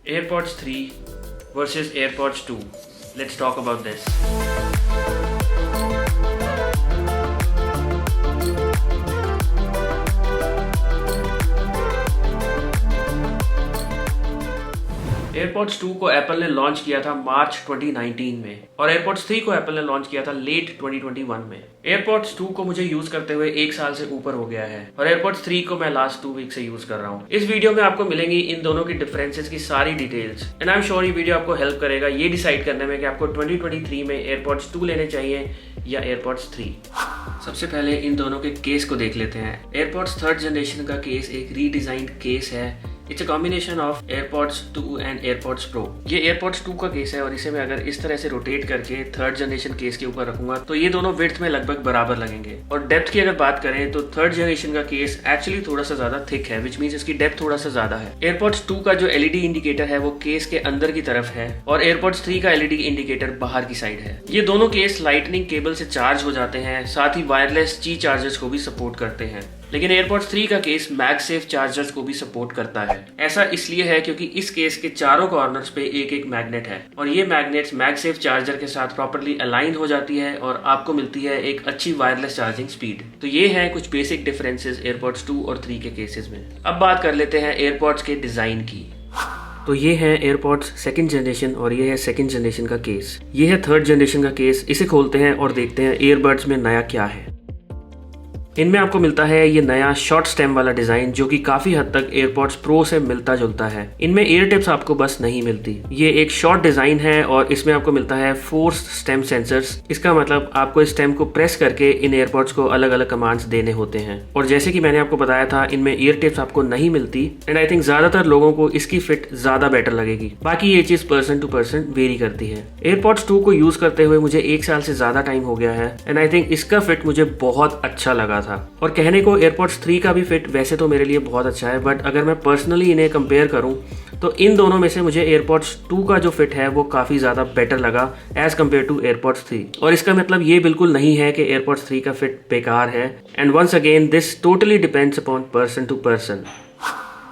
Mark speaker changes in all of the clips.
Speaker 1: AirPods 3 versus AirPods 2. Let's talk about this. AirPods 2 को Apple ने launch किया था मार्च 2019 में और AirPods 3 को एप्पल ने लॉन्च किया था लेट 2021 में। AirPods 2 को मुझे यूज करते हुए 1 साल से ऊपर हो गया है और AirPods 3 को मैं लास्ट 2 वीक से यूज कर रहा हूँ। इस वीडियो में आपको मिलेंगी इन दोनों की डिफरेंसेस की सारी details and I am sure ये वीडियो आपको हेल्प करेगा ये डिसाइड करने में कि आपको 2023 में AirPods 2 लेने चाहिए या AirPods 3। सबसे पहले इन दोनों के केस को देख लेते हैं। AirPods 3rd जनरेशन का केस एक रीडिजाइंड केस है। It's a combination of AirPods 2 and AirPods Pro। ये AirPods 2 का केस है और इसे मैं अगर इस तरह से रोटेट करके 3rd जनरेशन केस के ऊपर रखूंगा तो ये दोनों विड्थ में लगभग बराबर लगेंगे। और डेप्थ की अगर बात करें तो 3rd जनरेशन का केस एक्चुअली थोड़ा सा ज्यादा थिक है, विच मींस इसकी डेप्थ थोड़ा सा ज्यादा है। AirPods 2 का जो LED इंडिकेटर है वो केस के अंदर की तरफ है और AirPods 3 का LED इंडिकेटर बाहर की साइड है। ये दोनों केस लाइटनिंग केबल से चार्ज हो जाते हैं, साथ ही वायरलेस ची चार्जर्स को भी सपोर्ट करते हैं। लेकिन AirPods 3 का केस मैगसेफ चार्जर्स को भी सपोर्ट करता है। ऐसा इसलिए है क्योंकि इस केस के चारों कॉर्नर्स पे एक एक मैग्नेट है और ये मैग्नेट्स मैगसेफ चार्जर के साथ प्रॉपर्ली अलाइन हो जाती है और आपको मिलती है एक अच्छी वायरलेस चार्जिंग स्पीड। तो ये है कुछ बेसिक डिफरेंसेस AirPods 2 और 3 के केसेस में। अब बात कर लेते हैं AirPods के डिजाइन की। तो ये है AirPods 2nd जनरेशन और ये है 2nd जनरेशन का केस। ये है 3rd जनरेशन का केस। इसे खोलते हैं और देखते हैं ईयरबड्स में नया क्या है। इनमें आपको मिलता है ये नया शॉर्ट स्टेम वाला डिजाइन जो कि काफी हद तक AirPods Pro से मिलता जुलता है। इनमें ईयर टिप्स आपको बस नहीं मिलती। ये एक शॉर्ट डिजाइन है और इसमें आपको मिलता है फोर्स्ड स्टेम सेंसर्स। इसका मतलब आपको इस स्टेम को प्रेस करके इन AirPods को अलग अलग कमांड्स देने होते हैं। और जैसे कि मैंने आपको बताया था इनमें ईयर टिप्स आपको नहीं मिलती एंड आई थिंक ज्यादातर लोगों को इसकी फिट ज्यादा बेटर लगेगी। बाकी ये चीज पर्सन टू पर्सन वेरी करती है। AirPods 2 को यूज करते हुए मुझे 1 साल से ज्यादा टाइम हो गया है एंड आई थिंक इसका फिट मुझे बहुत अच्छा लगा था। और कहने को AirPods 3 का भी फिट वैसे तो मेरे लिए बहुत अच्छा है, बट अगर मैं पर्सनली इन्हें कंपेयर करूं तो इन दोनों में से मुझे AirPods 2 का जो फिट है वो काफी ज्यादा बेटर लगा एज कम्पेयर टू AirPods 3। और इसका मतलब ये बिल्कुल नहीं है कि AirPods 3 का फिट बेकार है and once again this totally depends upon person to person.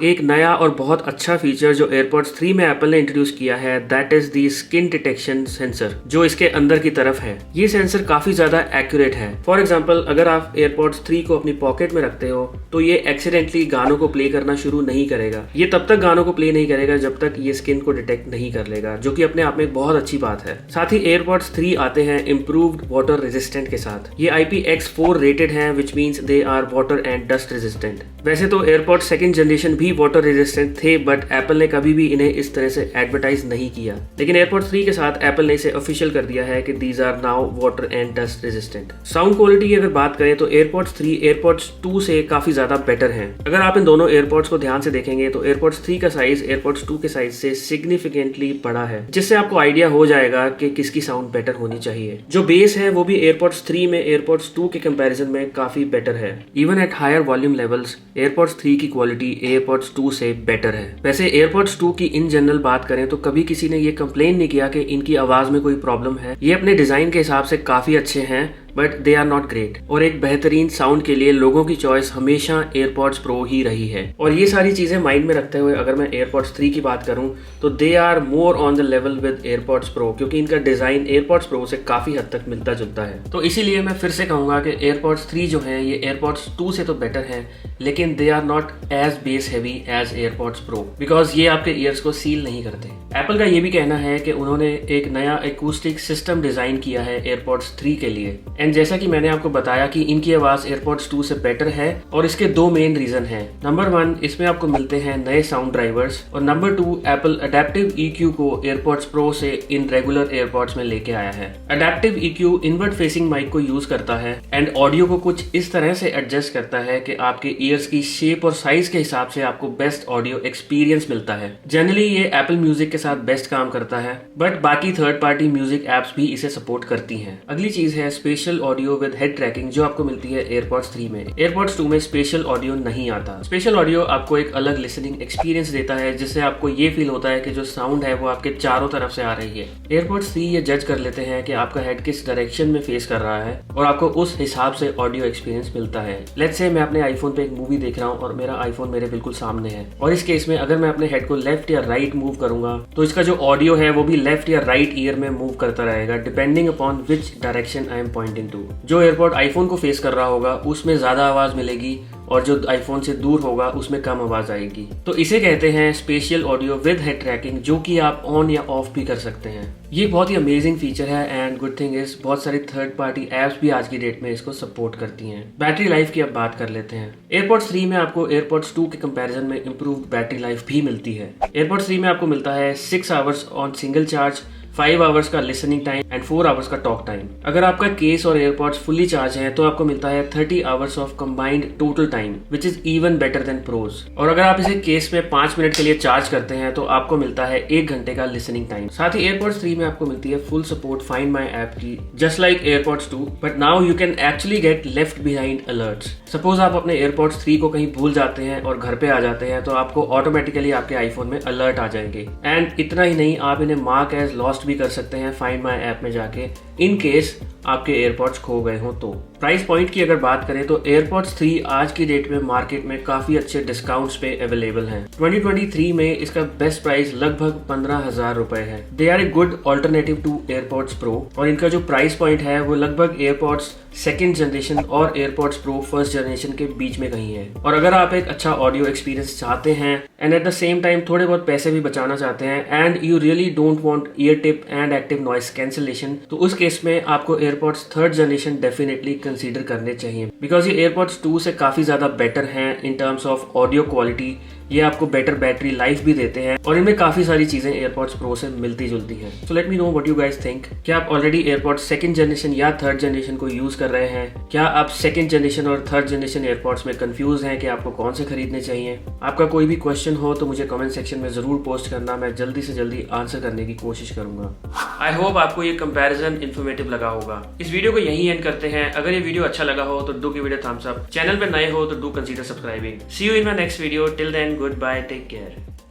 Speaker 1: एक नया और बहुत अच्छा फीचर जो AirPods 3 में एप्पल ने इंट्रोड्यूस किया है that is the skin detection sensor जो इसके अंदर की तरफ है। ये सेंसर काफी ज्यादा एक्यूरेट है। फॉर एग्जांपल अगर आप AirPods 3 को अपनी पॉकेट में रखते हो तो ये एक्सीडेंटली गानों को प्ले करना शुरू नहीं करेगा। ये तब तक गानों को प्ले नहीं करेगा जब तक ये स्किन को डिटेक्ट नहीं कर लेगा, जो कि अपने आप में एक बहुत अच्छी बात है। साथ ही AirPods 3 आते हैं इम्प्रूव्ड वाटर रेजिस्टेंट के साथ। ये IPX4 रेटेड हैं which means they are water and dust resistant. वैसे तो AirPods 2nd जनरेशन भी वाटर रेजिस्टेंट थे बट एप्पल ने कभी भी इन्हें इस तरह से एडवर्टाइज नहीं किया। लेकिन AirPods 3 के साथ एप्पल ने इसे ऑफिशियल कर दिया है कि these are now water and dust resistant. Sound quality की अगर बात करें तो AirPods 3 AirPods 2 से काफी ज्यादा बेटर है। अगर आप इन दोनों AirPods को ध्यान से देखेंगे तो AirPods 3 का साइज AirPods 2 के साइज से सिग्निफिकेंटली बड़ा है, जिससे आपको आइडिया हो जाएगा कि किसकी साउंड बेटर होनी चाहिए। जो बेस है वो भी AirPods 3 में AirPods 2 के कंपैरिजन में काफी बेटर है। Even at higher volume levels AirPods 3 की क्वालिटी AirPods 2 से बेटर है। वैसे AirPods 2 की इन जनरल बात करें तो कभी किसी ने ये कंप्लेन नहीं किया कि इनकी आवाज में कोई प्रॉब्लम है। ये अपने डिजाइन के हिसाब से काफी अच्छे हैं but they are not great. और एक बेहतरीन साउंड के लिए लोगों की चॉइस हमेशा AirPods Pro ही रही है। और ये सारी चीजें माइंड में रखते हुए अगर मैं AirPods 3 की बात करूं तो they are more on the level with AirPods Pro, क्योंकि इनका डिजाइन AirPods Pro से काफी हद तक मिलता जुलता है। तो इसीलिए मैं फिर से कहूंगा कि AirPods 3 जो है ये AirPods 2 से तो बेटर है, लेकिन they are not as bass heavy as AirPods Pro because ये आपके ईयर्स को सील नहीं करते। एप्पल का ये भी कहना है कि उन्होंने एक नया एकूस्टिक सिस्टम डिजाइन किया है AirPods 3 के लिए एंड जैसा कि मैंने आपको बताया कि इनकी आवाज AirPods 2 से बेटर है और इसके 2 मेन रीजन हैं। नंबर 1, इसमें आपको मिलते हैं नए साउंड ड्राइवर्स और नंबर 2, एप्पल अडेप्टिव EQ को AirPods Pro से इन रेगुलर AirPods में लेके आया है। Adaptive EQ inward facing mic को यूज करता है एंड ऑडियो को कुछ इस तरह से एडजस्ट करता है कि आपके ईयर्स की शेप और साइज के हिसाब से आपको बेस्ट ऑडियो एक्सपीरियंस मिलता है। जनरली ये एप्पल म्यूजिक के साथ बेस्ट काम करता है बट बाकी थर्ड पार्टी म्यूजिक एप्स भी इसे सपोर्ट करती हैं। अगली चीज है special special audio with head tracking जो आपको मिलती है एयरपॉड्स 3 में। एयरपॉड्स 2 में स्पेशल ऑडियो नहीं आता। स्पेशल ऑडियो आपको एक अलग लिसनिंग एक्सपीरियंस देता है, जिससे आपको ये फील होता है कि जो साउंड है वो आपके चारों तरफ से आ रही है। एयरपॉड्स 3 ये जज कर लेते हैं कि आपका हेड किस डायरेक्शन में फेस कर रहा है और आपको उस हिसाब से ऑडियो एक्सपीरियंस मिलता है। लेट्स से मैं अपने आईफोन पे एक मूवी देख रहा हूँ और मेरा आईफोन मेरे बिल्कुल सामने है, और इस केस में अगर मैं अपने हेड को लेफ्ट या राइट मूव करूंगा तो इसका जो ऑडियो है वो भी लेफ्ट या राइट ईयर में मूव करता रहेगा depending upon which direction I am pointing to. जो एयरपॉड आईफोन को फेस कर रहा होगा उसमें ज्यादा आवाज मिलेगी और जो आईफोन से दूर होगा उसमें कम आवाज आएगी। तो इसे कहते हैं spatial audio with head tracking, जो कि आप ऑन या ऑफ भी कर सकते हैं। ये बहुत ही अमेजिंग फीचर है एंड गुड थिंग इज बहुत सारी थर्ड पार्टी एप्स भी आज की डेट में इसको सपोर्ट करती हैं। बैटरी लाइफ की अब बात कर लेते हैं। एयरपॉड्स 3 में आपको एयरपॉड्स 2 के कंपैरिजन में इंप्रूव्ड बैटरी लाइफ भी मिलती है। एयरपॉड्स 3 में आपको मिलता है 6 hours on single charge, 5 hours का लिसनिंग टाइम एंड 4 आवर्स का टॉक टाइम। अगर आपका केस और एयरपॉड्स फुल्ली चार्ज है तो आपको मिलता है 30 hours of combined total time which is even better than pros. और अगर आप इसे केस में 5 मिनट के लिए चार्ज करते हैं तो आपको मिलता है 1 घंटे का लिसनिंग टाइम। साथ ही एयरपॉड्स 3 में आपको मिलती है full support find my app की, just like AirPods 2, but now you can actually get left behind alerts. Suppose आप अपने एयरपॉड्स 3 को कहीं भूल जाते हैं और घर पे आ जाते हैं तो आपको ऑटोमेटिकली आपके आईफोन में अलर्ट आ जाएंगे। एंड इतना ही नहीं, आप इन्हें मार्क एज लॉस्ट भी कर सकते हैं फाइंड माई ऐप में जाके, इन केस आपके एयरपॉड्स खो गए हो तो। प्राइस पॉइंट की अगर बात करें तो एयरपॉड्स 3 आज की डेट में मार्केट में काफी अच्छे डिस्काउंट्स पे अवेलेबल हैं। 2023 में इसका बेस्ट प्राइस लगभग 15,000 रुपए है। They are a good alternative to AirPods Pro, और इनका जो प्राइस पॉइंट है वो लगभग एयरपॉड्स सेकेंड जनरेशन और एयरपॉड्स प्रो फर्स्ट जनरेशन के बीच में कहीं है। और अगर आप एक अच्छा ऑडियो एक्सपीरियंस चाहते हैं and at the same time थोड़े बहुत पैसे भी बचाना चाहते हैं and you really don't want year tip and active noise cancellation, तो उस केस में आपको AirPods third generation definitely consider करने चाहिए, बिकॉज ये एयरपॉड्स 2 से काफी ज्यादा बेटर हैं in terms of audio quality. ये आपको बेटर बैटरी लाइफ भी देते हैं और इनमें काफी सारी चीजें एयरपॉड्स प्रो से मिलती जुलती हैं। So let me know what you guys think. क्या आप ऑलरेडी एयरपॉड्स सेकंड जनरेशन या थर्ड जनरेशन को यूज कर रहे हैं? क्या आप सेकंड जनरेशन और थर्ड जनरेशन एयरपॉड्स में कंफ्यूज हैं कि आपको कौन से खरीदने चाहिए? आपका कोई भी क्वेश्चन हो तो मुझे कमेंट सेक्शन में जरूर पोस्ट करना, मैं जल्दी से जल्दी आंसर करने की कोशिश करूंगा। आई होप आपको ये कंपैरिजन इन्फॉर्मेटिव लगा होगा। इस वीडियो को यहीं एंड करते हैं। अगर ये वीडियो अच्छा लगा हो तो do give it a thumbs up. Channel पे नए हो तो do consider subscribing. See you in my next video. Till then, goodbye, take care.